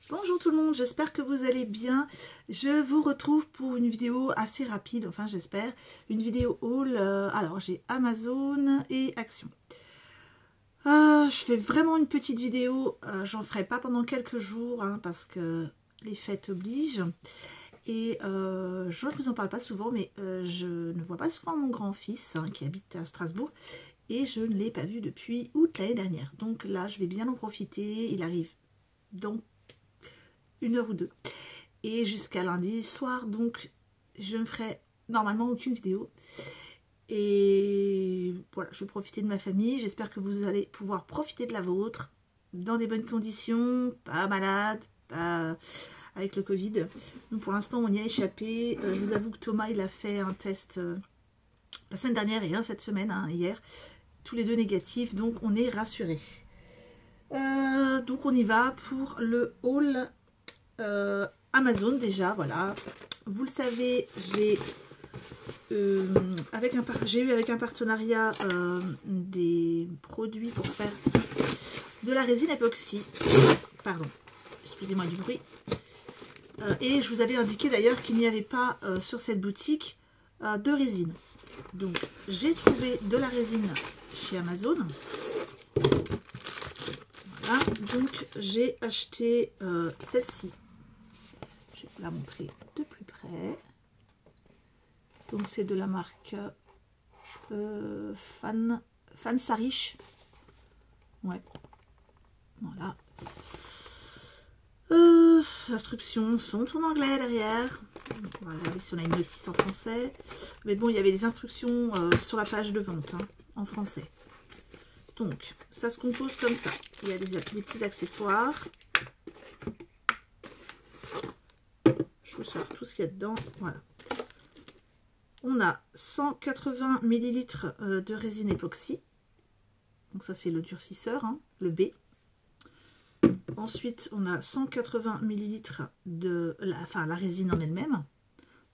Bonjour tout le monde, j'espère que vous allez bien. Je vous retrouve pour une vidéo assez rapide, enfin j'espère, une vidéo haul. Alors j'ai Amazon et Action. Je fais vraiment une petite vidéo, j'en ferai pas pendant quelques jours hein, parce que les fêtes obligent. Et je ne vous en parle pas souvent, mais je ne vois pas souvent mon grand-fils hein, qui habite à Strasbourg. Et je ne l'ai pas vu depuis août l'année dernière. Donc là, je vais bien en profiter. Il arrive dans 1 heure ou 2. Et jusqu'à lundi soir, donc je ne ferai normalement aucune vidéo. Et voilà, je vais profiter de ma famille. J'espère que vous allez pouvoir profiter de la vôtre dans des bonnes conditions, pas malade, pas avec le Covid. Donc pour l'instant, on y a échappé. Je vous avoue que Thomas, il a fait un test la semaine dernière et cette semaine, hein, hier. Tous les deux négatifs, donc on est rassurés. Donc on y va pour le haul Amazon déjà, voilà. Vous le savez, j'ai eu avec un partenariat des produits pour faire de la résine époxy. Pardon, excusez-moi du bruit. Et je vous avais indiqué d'ailleurs qu'il n'y avait pas sur cette boutique de résine. Donc j'ai trouvé de la résine chez Amazon. Voilà, donc j'ai acheté celle-ci. Je vais vous la montrer de plus près. Donc c'est de la marque Fansarich. Ouais, voilà. Les instructions sont en anglais derrière. Donc on va regarder si on a une notice en français. Mais bon, il y avait des instructions sur la page de vente hein, en français. Donc, ça se compose comme ça. Il y a des petits accessoires. Je vous sors tout ce qu'il y a dedans. Voilà. On a 180 ml de résine époxy. Donc ça, c'est le durcisseur, hein, le B. Ensuite, on a 180 ml de la résine en elle-même.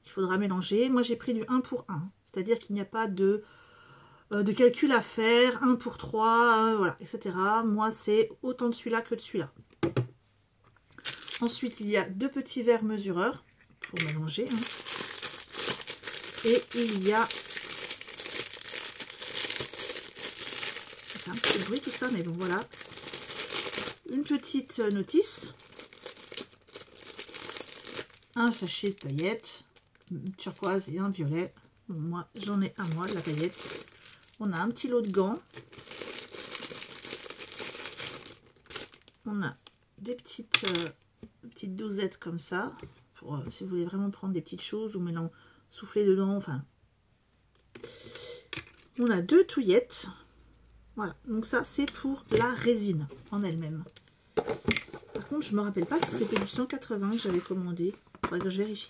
Il faudra mélanger. Moi, j'ai pris du 1 pour 1. C'est-à-dire qu'il n'y a pas de calcul à faire, 1 pour 3, voilà, etc. Moi, c'est autant de celui-là que de celui-là. Ensuite, il y a 2 petits verres mesureurs pour mélanger. Hein. Et il y a... C'est un petit bruit tout ça, mais bon, voilà. Une petite notice. Un sachet de paillettes, une turquoise et un violet. Bon, moi, j'en ai un mois de la paillette. On a un petit lot de gants. On a des petites dosettes comme ça. Pour si vous voulez vraiment prendre des petites choses ou maintenant souffler dedans. Enfin. On a 2 touillettes. Voilà. Donc ça, c'est pour la résine en elle-même. Par contre, je ne me rappelle pas si c'était du 180 que j'avais commandé. Il faudrait que je vérifie.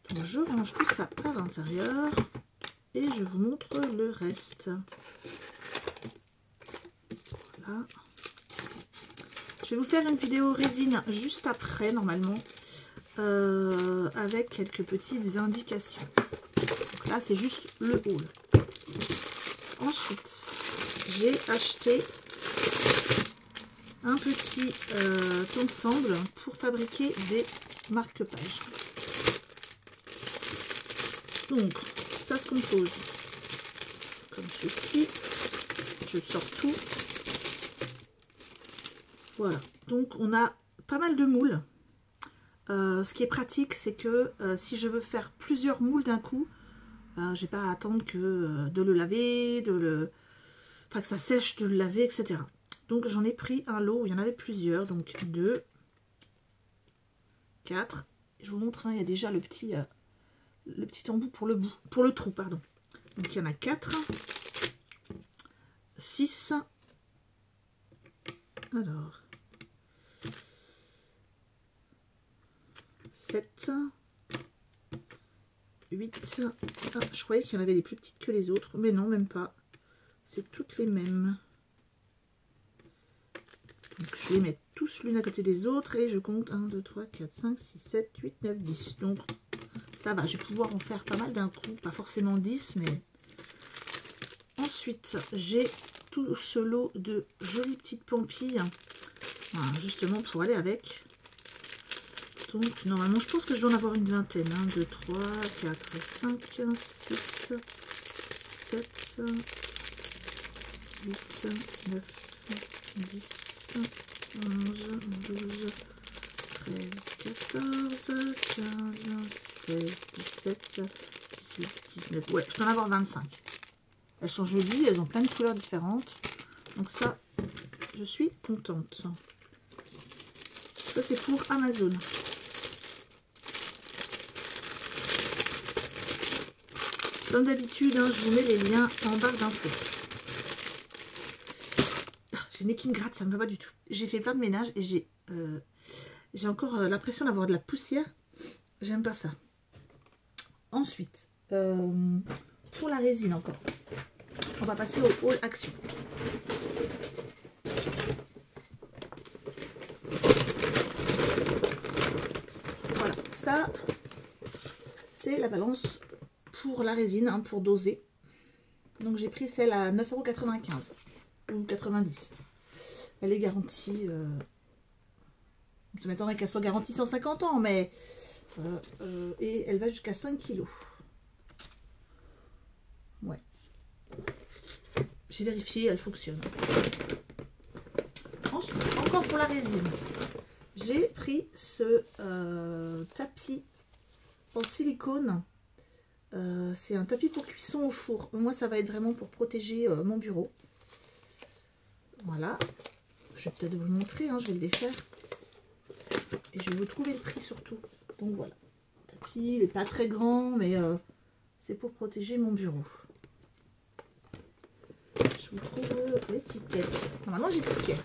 Donc je range tout ça à l'intérieur. Et je vous montre le reste. Voilà. Je vais vous faire une vidéo résine juste après, normalement, avec quelques petites indications. Donc là, c'est juste le haul. Ensuite, j'ai acheté un petit ensemble pour fabriquer des marque-pages. Donc, ça se compose comme ceci. Je sors tout. Voilà. Donc, on a pas mal de moules. Ce qui est pratique, c'est que si je veux faire plusieurs moules d'un coup, j'ai pas à attendre que de le laver, enfin, que ça sèche, de le laver, etc. Donc, j'en ai pris un lot où il y en avait plusieurs. Donc, 2, 4. Je vous montre, hein, il y a déjà le petit embout pour le trou, pardon. Donc il y en a 4, 6, alors 7, 8, ah, je croyais qu'il y en avait des plus petites que les autres, mais non, même pas. C'est toutes les mêmes. Donc je vais les mettre tous l'une à côté des autres et je compte 1, 2, 3, 4, 5, 6, 7, 8, 9, 10. Donc ça va, je vais pouvoir en faire pas mal d'un coup, pas forcément 10, mais... Ensuite, j'ai tout ce lot de jolies petites pampilles, voilà, justement pour aller avec. Donc normalement je pense que je dois en avoir une vingtaine. 1, 2, 3, 4, 5, 6, 7, 8, 9, 10, 11, 12, 13, 14, 15, 16, 17, 18, 19. Ouais, je dois en avoir 25. Elles sont jolies, elles ont plein de couleurs différentes. Donc ça, je suis contente. Ça, c'est pour Amazon. Comme d'habitude, hein, je vous mets les liens en barre d'infos. J'ai le nez qui me gratte, ça ne me va pas du tout. J'ai fait plein de ménage et j'ai encore l'impression d'avoir de la poussière. J'aime pas ça. Ensuite, pour la résine encore, on va passer au haul action. Voilà, ça, c'est la balance pour la résine, hein, pour doser. Donc j'ai pris celle à 9,95 € ou 90. Elle est garantie. Je m'attendrais qu'elle soit garantie 150 ans, mais et elle va jusqu'à 5 kg. Ouais. J'ai vérifié, elle fonctionne. Ensuite, encore pour la résine, j'ai pris ce tapis en silicone. C'est un tapis pour cuisson au four. Moi, ça va être vraiment pour protéger mon bureau. Voilà. Je vais peut-être vous le montrer, hein, je vais le défaire. Et je vais vous trouver le prix surtout. Donc voilà. Le tapis, il n'est pas très grand, mais c'est pour protéger mon bureau. Je vous trouve l'étiquette. Normalement, j'ai l'étiquette.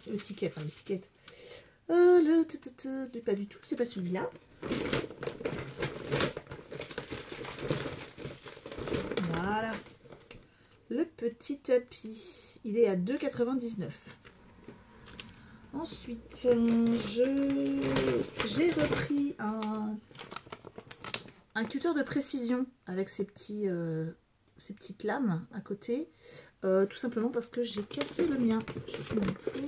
Le ticket, pas l'étiquette. Pas du tout, c'est pas celui-là. Voilà. Le petit tapis, il est à 2,99 €. Ensuite, j'ai repris un cutter de précision avec ces petites lames à côté. Tout simplement parce que j'ai cassé le mien. Je vais vous montrer.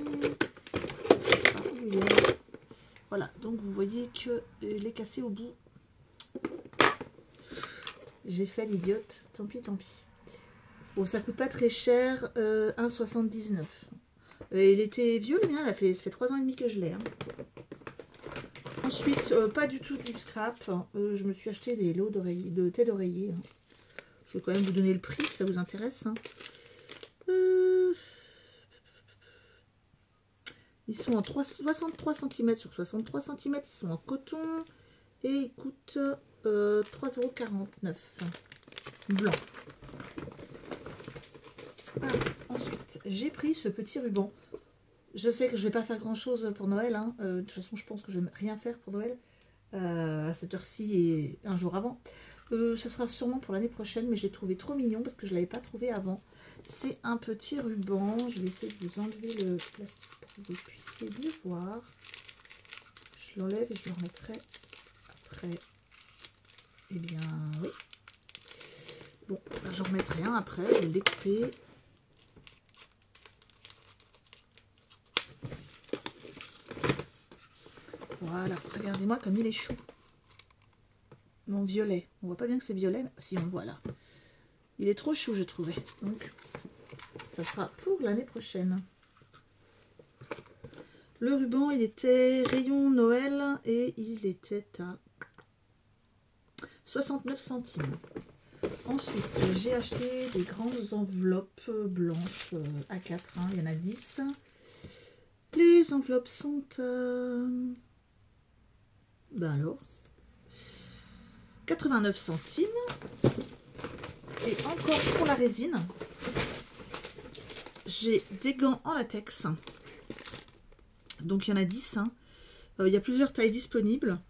Voilà, donc vous voyez qu'il est cassé au bout. J'ai fait l'idiote, tant pis, tant pis. Bon, ça coûte pas très cher, 1,79 €. Il était vieux le mien, ça fait 3 ans et demi que je l'ai. Hein. Ensuite, pas du tout du scrap. Je me suis acheté des lots de thé d'oreiller. Hein. Je vais quand même vous donner le prix si ça vous intéresse. Hein. Ils sont en 63 cm sur 63 cm. Ils sont en coton. Et ils coûtent 3,49 € blanc. Voilà. Ensuite, j'ai pris ce petit ruban. Je sais que je ne vais pas faire grand chose pour Noël. Hein. De toute façon, je pense que je ne vais rien faire pour Noël. À cette heure-ci et un jour avant. Ce sera sûrement pour l'année prochaine, mais j'ai trouvé trop mignon parce que je ne l'avais pas trouvé avant. C'est un petit ruban. Je vais essayer de vous enlever le plastique pour que vous puissiez le voir. Je l'enlève et je le remettrai après. Eh bien, oui. Bon, j'en remettrai un après. Je vais le découper. Voilà, regardez-moi comme il est chou. Mon violet. On voit pas bien que c'est violet, mais si on le voit là. Il est trop chou, je trouvais. Donc, ça sera pour l'année prochaine. Le ruban, il était rayon Noël et il était à 69 centimes. Ensuite, j'ai acheté des grandes enveloppes blanches A4. Hein, il y en a 10. Les enveloppes sont ben alors 89 centimes. Et encore pour la résine, j'ai des gants en latex. Donc il y en a 10. Hein. Il y a plusieurs tailles disponibles.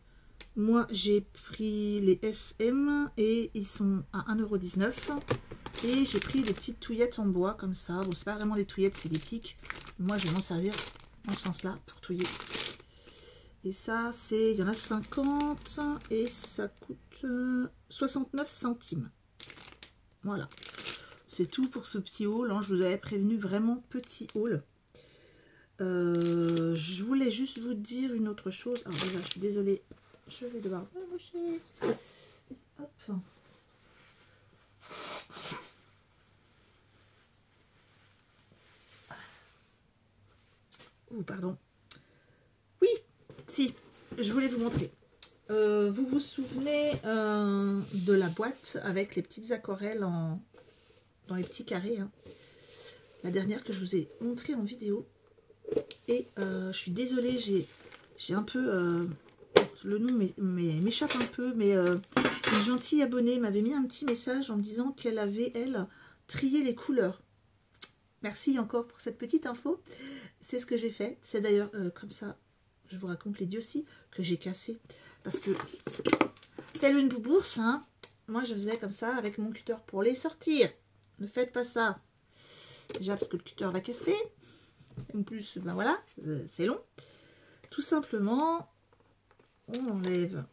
Moi j'ai pris les SM et ils sont à 1,19 €. Et j'ai pris des petites touillettes en bois comme ça. Bon, c'est pas vraiment des touillettes, c'est des pics. Moi je vais m'en servir dans ce sens là pour touiller. Et ça, il y en a 50 et ça coûte 69 centimes. Voilà. C'est tout pour ce petit haul. Hein. Je vous avais prévenu, vraiment petit haul. Je voulais juste vous dire une autre chose. Alors déjà, je suis désolée, je vais devoir me moucher. Hop. Oh, pardon. Oui, si, je voulais vous montrer. Vous vous souvenez de la boîte avec les petites aquarelles dans les petits carrés, hein. La dernière que je vous ai montrée en vidéo. Et je suis désolée, j'ai un peu... le nom m'échappe un peu, mais une gentille abonnée m'avait mis un petit message en me disant qu'elle avait, elle, trié les couleurs. Merci encore pour cette petite info. C'est ce que j'ai fait. C'est d'ailleurs comme ça, je vous raconte l'idiotie, que j'ai cassé. Parce que, telle une boubourse, hein, moi je faisais comme ça avec mon cutter pour les sortir. Ne faites pas ça. Déjà parce que le cutter va casser. En plus, ben voilà, c'est long. Tout simplement, on enlève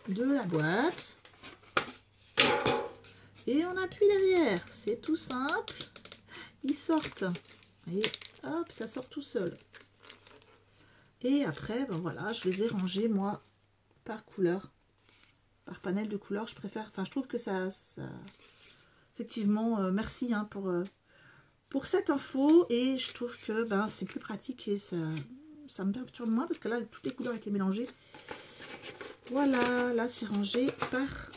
de la boîte. Et on appuie derrière. C'est tout simple. Ils sortent. Et hop, ça sort tout seul. Et après, ben voilà, je les ai rangés, moi, par couleur. Par panel de couleurs, je préfère. Enfin, je trouve que ça effectivement, merci hein, pour cette info. Et je trouve que ben, c'est plus pratique et ça me perturbe moins parce que là, toutes les couleurs étaient mélangées. Voilà, là, c'est rangé par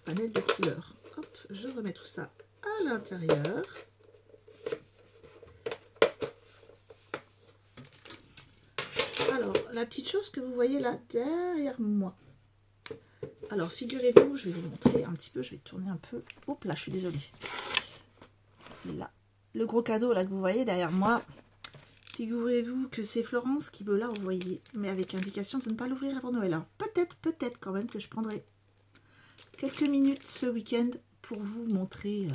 panel de couleurs. Hop, je remets tout ça à l'intérieur. Alors, la petite chose que vous voyez là derrière moi. Alors, figurez-vous, je vais vous montrer un petit peu, je vais tourner un peu. Hop là, je suis désolée. Là, le gros cadeau là que vous voyez derrière moi. Figurez-vous que c'est Florence qui me l'a envoyé, mais avec indication de ne pas l'ouvrir avant Noël. Alors, peut-être quand même que je prendrai quelques minutes ce week-end pour vous montrer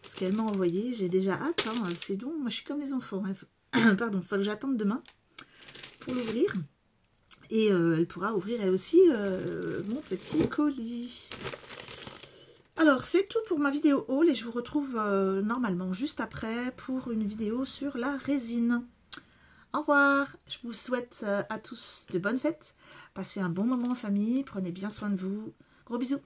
ce qu'elle m'a envoyé. J'ai déjà hâte, hein, c'est donc, moi je suis comme les enfants. Hein. Pardon, il faut que j'attende demain pour l'ouvrir. Et elle pourra ouvrir elle aussi mon petit colis. Alors, c'est tout pour ma vidéo haul et je vous retrouve normalement juste après pour une vidéo sur la résine. Au revoir, je vous souhaite à tous de bonnes fêtes. Passez un bon moment en famille, prenez bien soin de vous. Gros bisous.